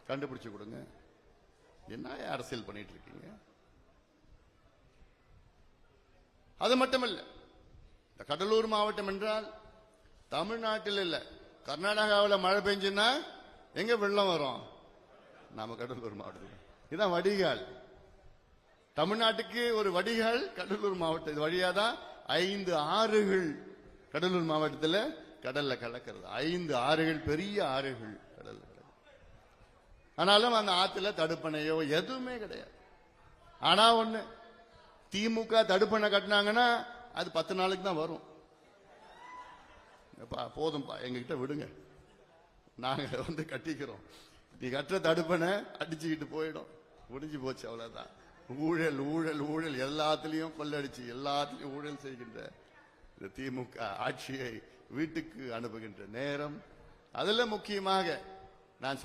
கண்டுபிடிச்சு கொடுங்க. என்ன அரசியல் பண்ணிட்டு இருக்கீங்க? அது மட்டுமல்ல, இந்த கடலூர் மாவட்டம் என்றால் தமிழ்நாட்டில் இல்ல, கர்நாடகாவில் மழை பெஞ்சுன்னா எங்க வெள்ளம் வரும்? நாம கடலூர் மாவட்டத்தில். இதுதான் வடிகால். தமிழ்நாட்டுக்கு ஒரு வடிகால் கடலூர் மாவட்டம். இது வழியாதான் 5 ஆறுகள் கடலூர் மாவட்டத்தில் கடல்ல கலக்கிறது. 5 ஆறுகள், பெரிய ஆறுகள் கடல்ல. ஆனாலும் அந்த ஆத்துல தடுப்பணையோ எதுவுமே கிடையாது. ஆனா ஒண்ணு, திமுக தடுப்பணை கட்டினாங்கன்னா அது 10 நாளுக்கு தான் வரும். போதும்பா, எங்ககிட்ட விடுங்க, நாங்க கட்டிக்கிறோம். நீ கட்டுற தடுப்பணை அடிச்சுக்கிட்டு போயிடும். முடிஞ்சு போச்சு, அவ்வளவுதான். ஊழல் ஊழல் ஊழல், எல்லாத்திலையும் கொள்ளடிச்சு எல்லாத்திலையும் ஊழல் செய்கின்ற இந்த திமுக ஆட்சியை வீட்டுக்கு அனுப்புகின்ற நேரம். அதுல முக்கியமாக நான்